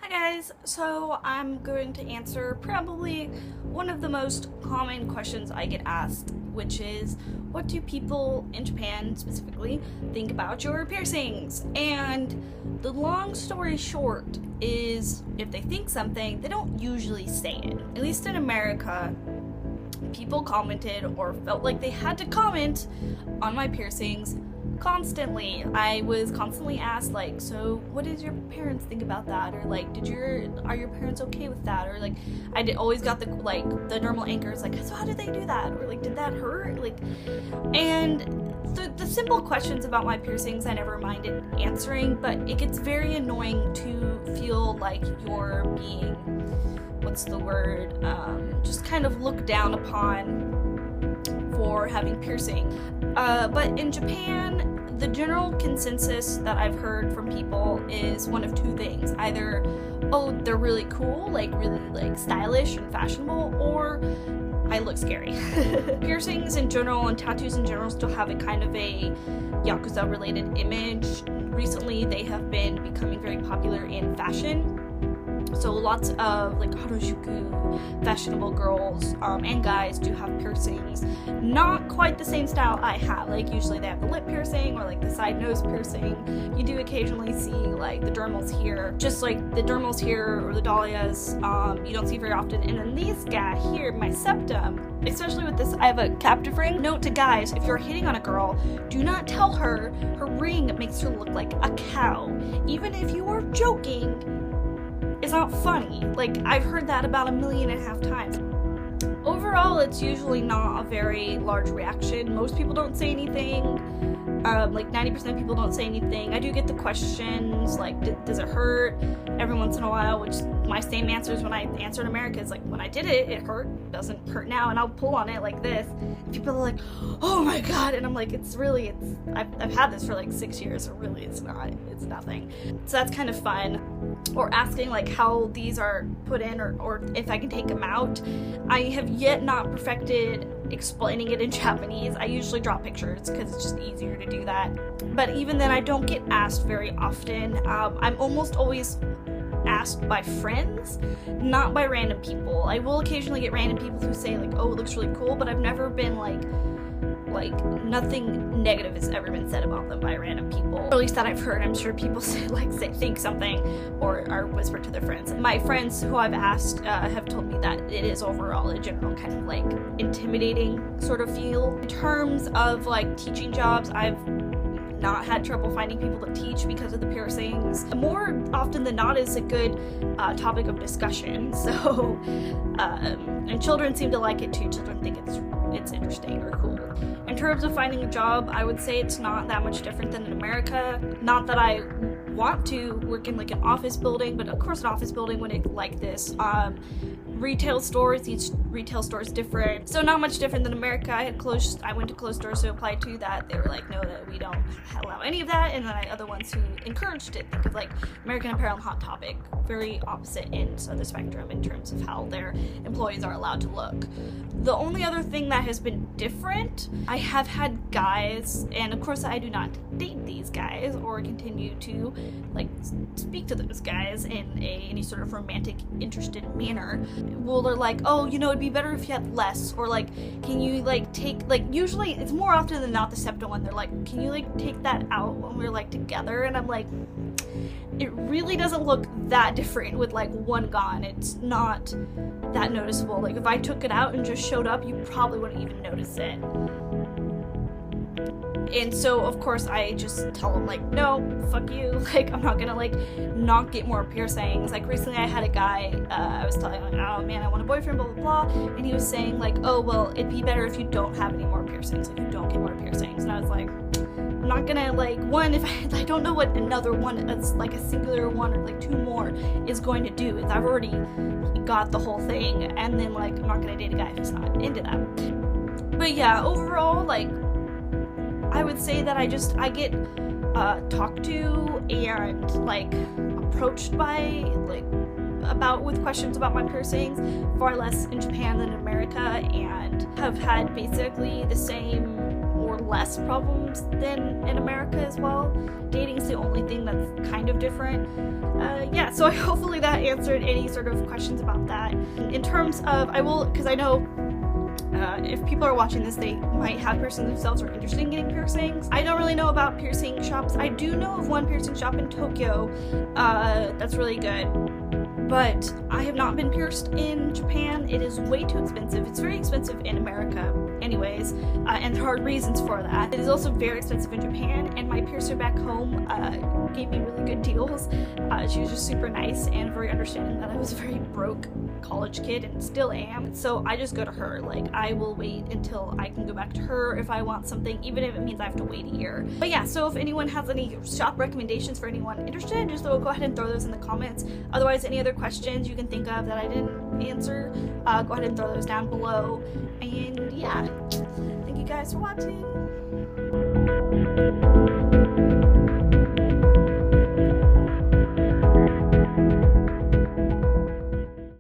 Hi guys, so I'm going to answer probably one of the most common questions I get asked, which is, what do people in Japan specifically think about your piercings? And the long story short is, if they think something, they don't usually say it. At least in America, people commented or felt like they had to comment on my piercings constantly. I was constantly asked, like, so what does your parents think about that? Or like, are your parents okay with that? Or like, always got the normal anchors, like, so how did they do that? Or like, did that hurt? Like, and the simple questions about my piercings I never minded answering, but it gets very annoying to feel like you're being, what's the word, just kind of looked down upon for having piercing. But in Japan, the general consensus that I've heard from people is one of two things. Either, oh, they're really cool, like really like stylish and fashionable, or I look scary. Piercings in general and tattoos in general still have a kind of a Yakuza related image. Recently they have been becoming very popular in fashion. So lots of like Harajuku fashionable girls and guys do have piercings. Not quite the same style I have. Like usually they have the lip piercing or like the side nose piercing. You do occasionally see like the dermals here, just like the dermals here or the dahlias. You don't see very often. And then these guy here, my septum, especially with this, I have a captive ring. Note to guys, if you're hitting on a girl, do not tell her her ring makes her look like a cow. Even if you are joking, it's not funny. Like, I've heard that about 1.5 million times. Overall, it's usually not a very large reaction. Most people don't say anything. Like 90% of people don't say anything. I do get the questions like, does it hurt? Every once in a while, which my same answers when I answer in America is like, when I did it, it hurt. It doesn't hurt now, and I'll pull on it like this. And people are like, oh my god, and I'm like, I've had this for like 6 years, so really it's nothing. So that's kind of fun. Or asking like how these are put in or if I can take them out. I have yet not perfected explaining it in Japanese. I usually draw pictures because it's just easier to do that. But even then, I don't get asked very often. I'm almost always asked by friends, not by random people. I will occasionally get random people who say like, oh, it looks really cool, but I've never been like nothing negative has ever been said about them by random people, or at least that I've heard. I'm sure people think something or whisper to their friends. My friends who I've asked have told me that it is overall a general kind of like intimidating sort of feel. In terms of like teaching jobs, I've not had trouble finding people to teach because of the piercings. More often than not, is a good topic of discussion. So, and children seem to like it too. Children think it's interesting or cool. In terms of finding a job, I would say it's not that much different than in America. Not that I want to work in like an office building, but of course an office building when it's like this. Retail stores, each retail store is different, so not much different than America. I went to closed doors to apply to that. They were like, no, that we don't allow any of that. And then I had other ones who encouraged it. Think of like American Apparel and Hot Topic, very opposite ends of the spectrum in terms of how their employees are allowed to look. The only other thing that has been different, I have had guys, and of course I do not date these guys or continue to like speak to those guys in any sort of romantic, interested manner. Well, they're like, oh, you know, it'd be better if you had less, or like, can you like take, like, usually it's more often than not the septum one. They're like, can you like take that out when we're like together? And I'm like, it really doesn't look that different with like one gone. It's not that noticeable. Like if I took it out and just showed up, you probably wouldn't even notice it. And so of course I just tell them like, no, fuck you, like I'm not gonna like not get more piercings. Like recently I had a guy, I was telling him like, oh man, I want a boyfriend, blah blah blah, and he was saying like, oh well, it'd be better if you don't have any more piercings, like you don't get more piercings. And I was like, I'm not gonna like, one, if I don't know what another one, it's like a singular one or like two more is going to do. Is I've already got the whole thing, and then like I'm not gonna date a guy who's not into that. But yeah, overall, like I would say that I get talked to and like approached by like with questions about my piercings far less in Japan than in America, and have had basically the same or less problems than in America as well. Dating's the only thing that's kind of different. Yeah, so hopefully that answered any sort of questions about that. In terms of, because I know if people are watching this, they might have piercings themselves or interested in getting piercings. I don't really know about piercing shops. I do know of one piercing shop in Tokyo that's really good, but I have not been pierced in Japan. It is way too expensive. It's very expensive in America anyways, and there are reasons for that. It is also very expensive in Japan, and my piercer back home gave me really good deals. She was just super nice and very understanding that I was a very broke college kid and still am, so I just go to her. Like, I will wait until I can go back to her if I want something, even if it means I have to wait a year. But yeah, so if anyone has any shop recommendations for anyone interested, just go ahead and throw those in the comments. Otherwise, any other questions you can think of that I didn't answer, go ahead and throw those down below. And yeah, thank you guys for watching.